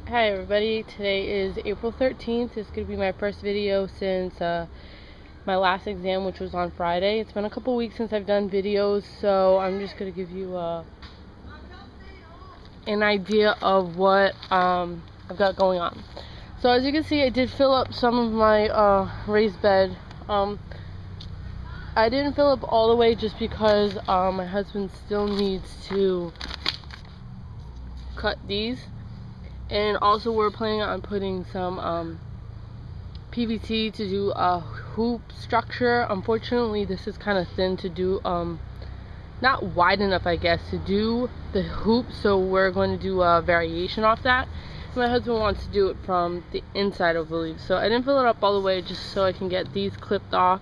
Hi everybody, today is April 13th. It's going to be my first video since my last exam, which was on Friday. It's been a couple weeks since I've done videos, so I'm just going to give you an idea of what I've got going on. So as you can see, I did fill up some of my raised bed. I didn't fill up all the way just because my husband still needs to cut these. And also we're planning on putting some PVC to do a hoop structure. Unfortunately, this is kind of thin to do, not wide enough, I guess, to do the hoop. So we're going to do a variation off that. My husband wants to do it from the inside, I believe. So I didn't fill it up all the way just so I can get these clipped off.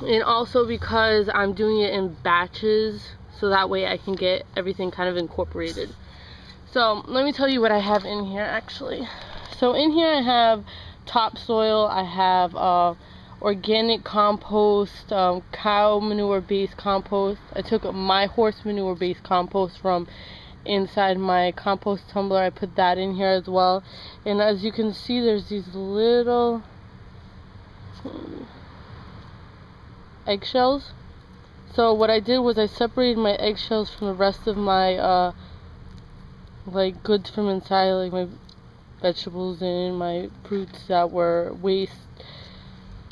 And also because I'm doing it in batches, so that way I can get everything kind of incorporated. So let me tell you what I have in here actually. So in here I have topsoil, I have organic compost, cow manure based compost. I took my horse manure based compost from inside my compost tumbler. I put that in here as well. And as you can see, there's these little eggshells. So what I did was I separated my eggshells from the rest of my like goods from inside, like my vegetables and my fruits that were waste,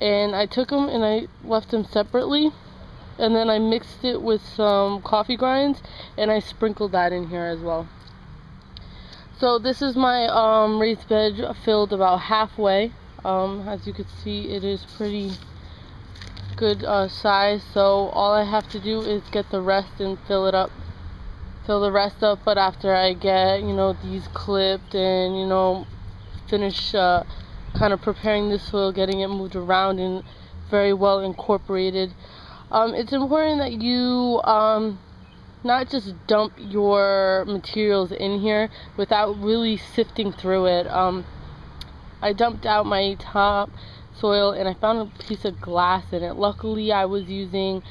and I took them and I left them separately, and then I mixed it with some coffee grinds and I sprinkled that in here as well. So this is my raised bed filled about halfway. As you can see, it is pretty good size, so all I have to do is get the rest and fill the rest up. But after I get, these clipped and, finish kind of preparing the soil, getting it moved around and very well incorporated, it's important that you not just dump your materials in here without really sifting through it. I dumped out my top soil and I found a piece of glass in it. Luckily I was using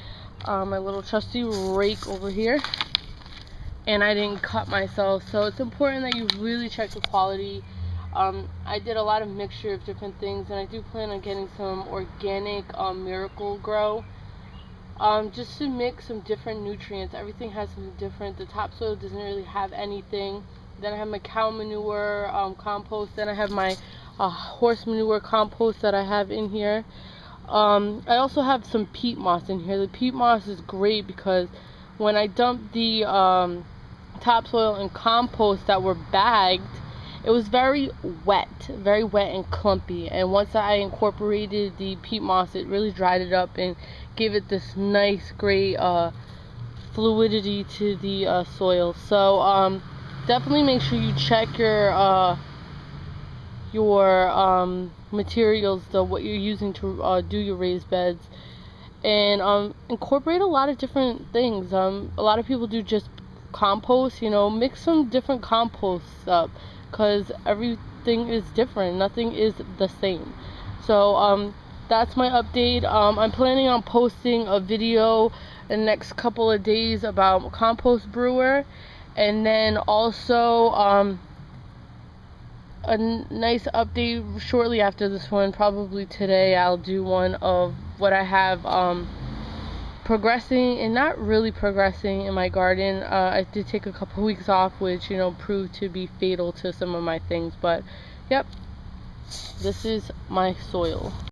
my little trusty rake over here, and I didn't cut myself. So it's important that you really check the quality. I did a lot of mixture of different things, and I do plan on getting some organic Miracle-Gro, just to mix some different nutrients. Everything has something different. The topsoil doesn't really have anything. Then I have my cow manure compost. Then I have my horse manure compost that I have in here. I also have some peat moss in here. The peat moss is great because when I dumped the topsoil and compost that were bagged, it was very wet and clumpy, and once I incorporated the peat moss, it really dried it up and gave it this nice great fluidity to the soil. So definitely make sure you check your materials, what you're using to do your raised beds, and incorporate a lot of different things. A lot of people do just compost. Mix some different composts up, because everything is different, nothing is the same. So that's my update. I'm planning on posting a video in the next couple of days about compost brewer, and then also a nice update shortly after this one. Probably today I'll do one of what I have progressing and not really progressing in my garden. I did take a couple weeks off, which proved to be fatal to some of my things, but yep, this is my soil.